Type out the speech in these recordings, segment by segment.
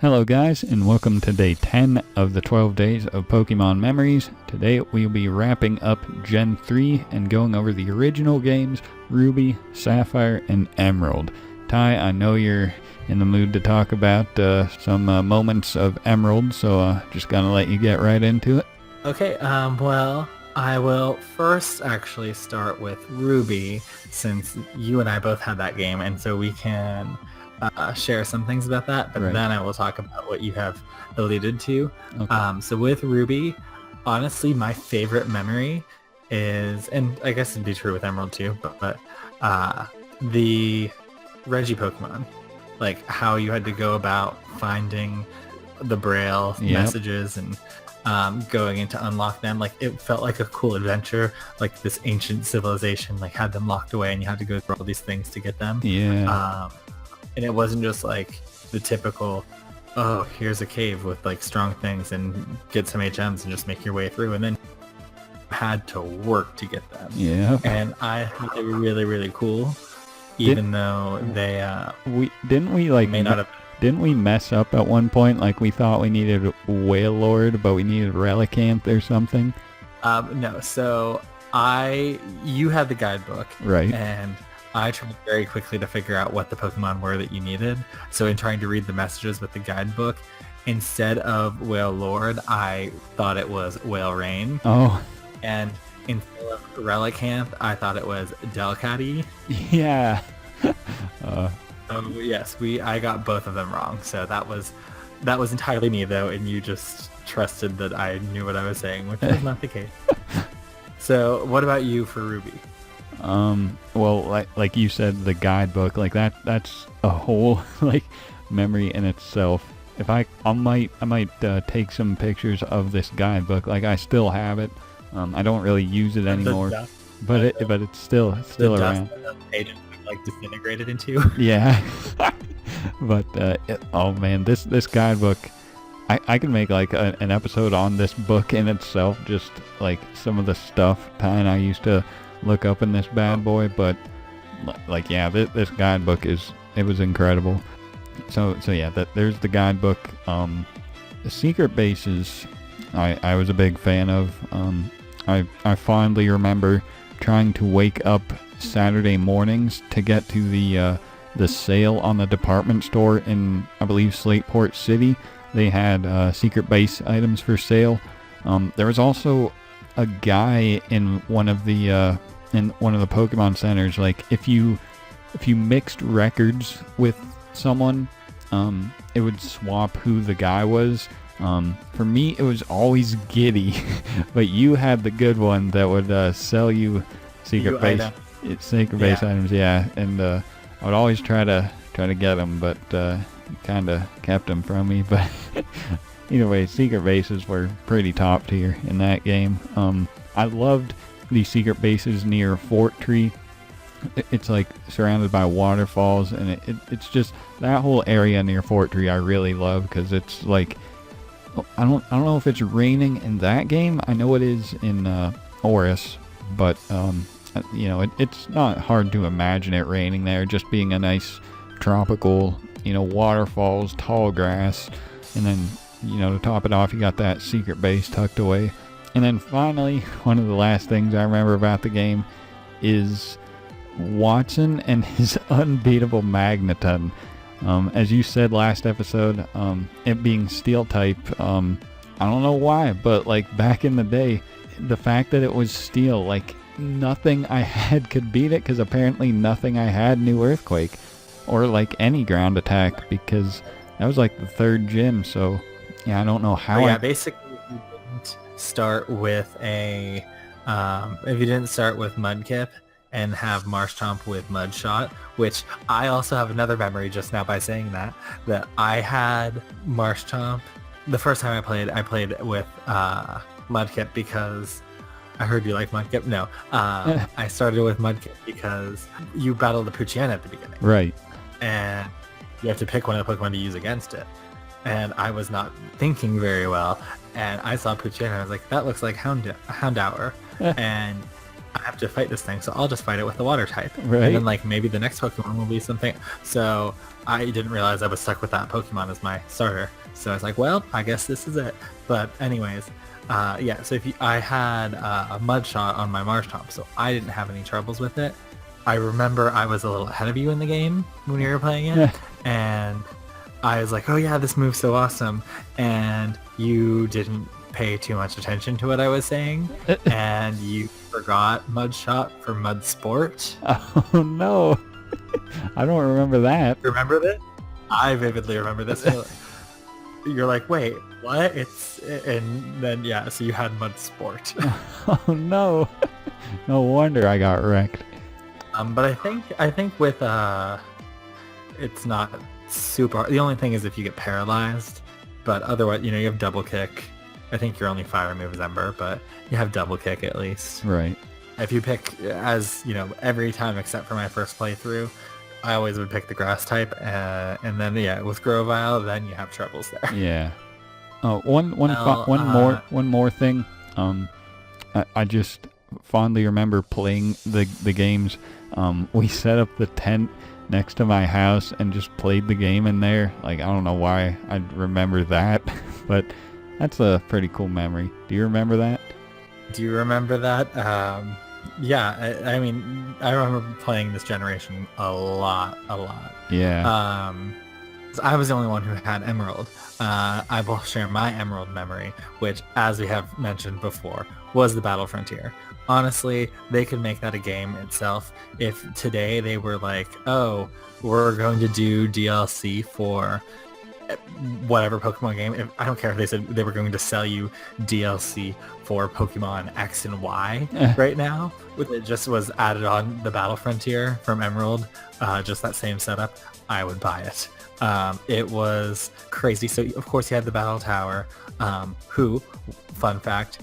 Hello guys, and welcome to day 10 of the 12 days of Pokemon Memories. Today we'll be wrapping up Gen 3 and going over the original games, Ruby, Sapphire, and Emerald. Ty, I know you're in the mood to talk about some moments of Emerald, so just gonna let you get right into it. Okay, well, I will first actually start with Ruby, since you and I both had that game, and so we can share some things about that, but then I will talk about what you have alluded to. Okay. So with Ruby, honestly, my favorite memory is, and I guess it'd be true with Emerald too, but the Reggie Pokemon, like how you had to go about finding the Braille messages and going in to unlock them. Like it felt like a cool adventure, like this ancient civilization like had them locked away and you had to go through all these things to get them. And it wasn't just like the typical, oh, here's a cave with like strong things and get some HMs and just make your way through, and then had to work to get them. And I thought they were really, really cool, even though they didn't we mess up at one point? Like we thought we needed Wailord, but we needed Relicanth or something. No, so you had the guidebook, right? And I tried very quickly to figure out what the Pokemon were that you needed. So in trying to read the messages with the guidebook, instead of Wailord, I thought it was Wailrain. Oh. And instead of Relicanth, I thought it was Delcatty. Yeah. Yes, I got both of them wrong. So that was entirely me though, and you just trusted that I knew what I was saying, which was not the case. So what about you for Ruby? Well, like you said, the guidebook, like that's a whole like memory in itself. If I might take some pictures of this guidebook. Like I still have it. I don't really use it anymore, but it's still around. The pages like disintegrated into. Yeah. But oh man, this guidebook, I can make like an episode on this book in itself, just like some of the stuff Ty and I used to look up in this bad boy. But like this guidebook was incredible. So yeah, there's the guidebook. The secret bases I was a big fan of. I fondly remember trying to wake up Saturday mornings to get to the sale on the department store in, I believe, Slateport City. They had secret base items for sale. There was also a guy in one of the Pokemon centers. Like if you mixed records with someone, it would swap who the guy was. For me, it was always Giddy, but you had the good one that would sell you secret base items. Yeah, and I would always try to get them, but kind of kept them from me. But either way, secret bases were pretty top tier in that game. I loved the secret bases near Fort Tree. It's like surrounded by waterfalls, and it's just that whole area near Fort Tree I really love, because it's like, I don't know if it's raining in that game. I know it is in Oris, but it's not hard to imagine it raining there, just being a nice tropical, waterfalls, tall grass, and then to top it off, you got that secret base tucked away. And then finally, one of the last things I remember about the game is Watson and his unbeatable Magneton. As you said last episode, it being steel type, I don't know why, but like back in the day, the fact that it was steel, like nothing I had could beat it, because apparently nothing I had knew Earthquake or like any ground attack, because that was like the third gym. So yeah, I don't know how. Basically you didn't start with if you didn't start with Mudkip and have Marshtomp with Mudshot, which I also have another memory just now by saying that I had Marshtomp. The first time I played with Mudkip because I heard you like Mudkip. No, I started with Mudkip because you battled the Poochyena at the beginning. Right. And you have to pick one of the Pokemon to use against it. And I was not thinking very well, and I saw Poochyena and I was like, that looks like Houndour. And I have to fight this thing, so I'll just fight it with the water type. Right. And then like maybe the next Pokemon will be something. So I didn't realize I was stuck with that Pokemon as my starter. So I was like, well, I guess this is it. But anyways, yeah. So I had a Mud Shot on my Marshtomp, so I didn't have any troubles with it. I remember I was a little ahead of you in the game when you were playing it, and I was like, oh yeah, this move's so awesome, and you didn't pay too much attention to what I was saying, and you forgot Mud Shot for Mud Sport. Oh no, I don't remember that. Remember this? I vividly remember this. You're like, wait, what? And then yeah, so you had Mud Sport. Oh no, no wonder I got wrecked. But I think with it's not super hard. The only thing is if you get paralyzed, but otherwise, you have double kick. I think your only fire move is Ember, but you have double kick at least. Right. If you pick, as every time except for my first playthrough, I always would pick the grass type, and then yeah, with Grovyle, then you have troubles there. Yeah. Oh, one more thing. I just fondly remember playing the games. We set up the tent next to my house and just played the game in there. Like, I don't know why I remember that, but that's a pretty cool memory. Do you remember that? Do you remember that? Yeah, I mean, I remember playing this generation a lot. Yeah. I was the only one who had Emerald. I will share my Emerald memory, which, as we have mentioned before, was the Battle Frontier. Honestly, they could make that a game itself. If today they were like, oh, we're going to do DLC for whatever Pokemon game. I don't care if they said they were going to sell you DLC for Pokemon X and Y right now. It just was added on the Battle Frontier from Emerald, just that same setup. I would buy it. It was crazy. So of course you had the Battle Tower, who, fun fact,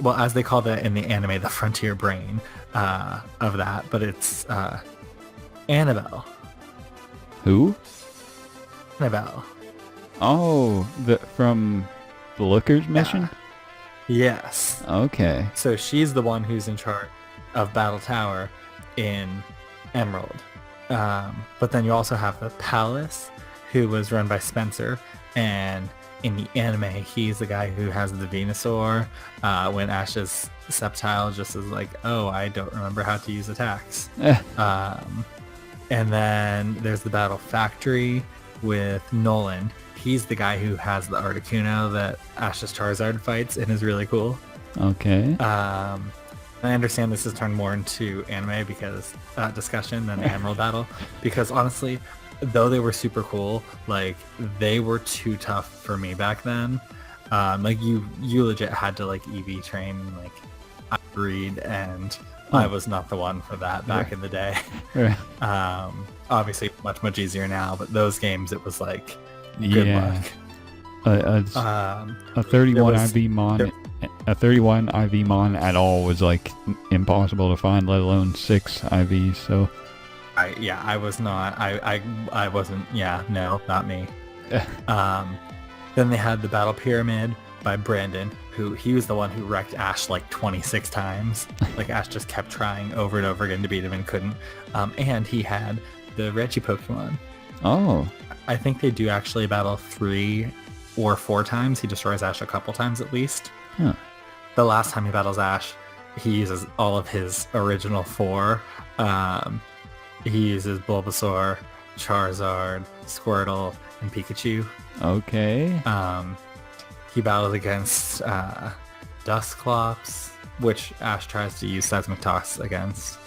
well, as they call that in the anime, the Frontier Brain of that, but it's Annabelle. Who? Annabelle. Oh, from the Looker's mission? Yes. Okay. So she's the one who's in charge of Battle Tower in Emerald. But then you also have the Palace, who was run by Spencer, and in the anime, he's the guy who has the Venusaur, when Ash's Sceptile just is like, oh, I don't remember how to use attacks. And then there's the Battle Factory with Nolan. He's the guy who has the Articuno that Ash's Charizard fights and is really cool. Okay. I understand this has turned more into anime because discussion than the Emerald battle, because honestly, though they were super cool, like they were too tough for me back then. Like you legit had to like EV train, like I breed, and I was not the one for that back in the day. Obviously much easier now, but those games it was like good luck. A 31 IV Mon. A 31 IV Mon at all was like impossible to find, let alone 6 IVs. So I was not. I wasn't. Yeah, no, not me. Then they had the Battle Pyramid by Brandon, he was the one who wrecked Ash like 26 times. Like Ash just kept trying over and over again to beat him and couldn't. And he had the Reggie Pokemon. Oh. I think they do actually battle 3 or 4 times. He destroys Ash a couple times at least. Huh. The last time he battles Ash, he uses all of his original 4. He uses Bulbasaur, Charizard, Squirtle, and Pikachu. Okay. He battled against Dusclops, which Ash tries to use Seismic Toss against.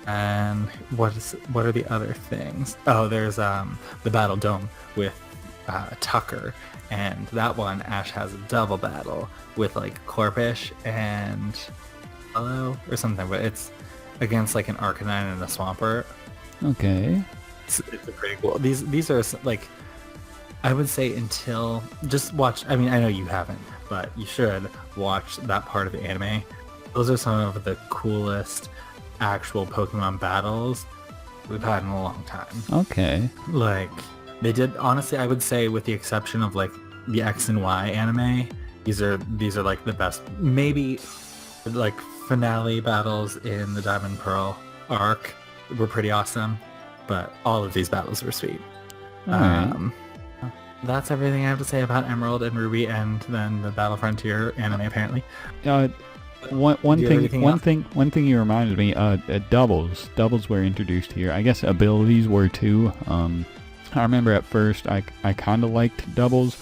And what are the other things? Oh, there's the Battle Dome with Tucker, and that one Ash has a double battle with like Corpish and Hello or something, but it's against like an Arcanine and a Swampert. Okay. It's a pretty cool. These are like, I would say until just watch. I mean, I know you haven't, but you should watch that part of the anime. Those are some of the coolest actual Pokemon battles we've had in a long time. Okay. Like they did, honestly, I would say with the exception of like the X and Y anime, these are like the best, maybe like finale battles in the Diamond Pearl arc were pretty awesome, but all of these battles were sweet. Alright. That's everything I have to say about Emerald and Ruby, and then the Battle Frontier anime apparently. One thing you reminded me, doubles were introduced here. I guess abilities were too. I remember at first I kind of liked doubles.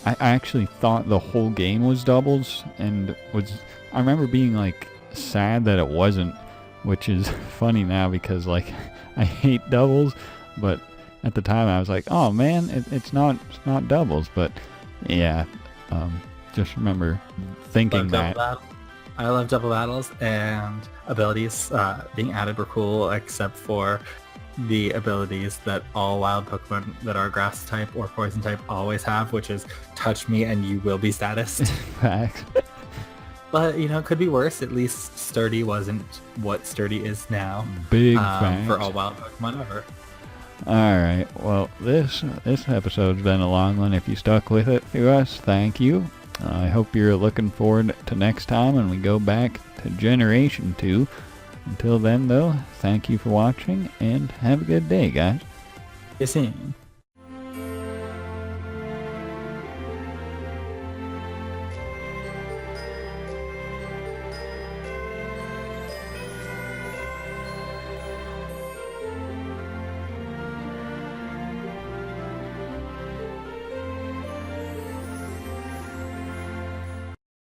I actually thought the whole game was doubles, and I remember being like sad that it wasn't, which is funny now because like I hate doubles, but at the time I was like, oh man, it's not doubles. But yeah, just remember thinking that. I love double battles, and abilities being added were cool, except for the abilities that all wild Pokemon that are grass type or poison type always have, which is touch me and you will be statused. Facts. But, you know, it could be worse. At least Sturdy wasn't what Sturdy is now. Big facts. For all wild Pokemon ever. Alright, well, this episode's been a long one. If you stuck with it through us, thank you. I hope you're looking forward to next time when we go back to Generation 2. Until then, though, thank you for watching, and have a good day, guys. See you soon.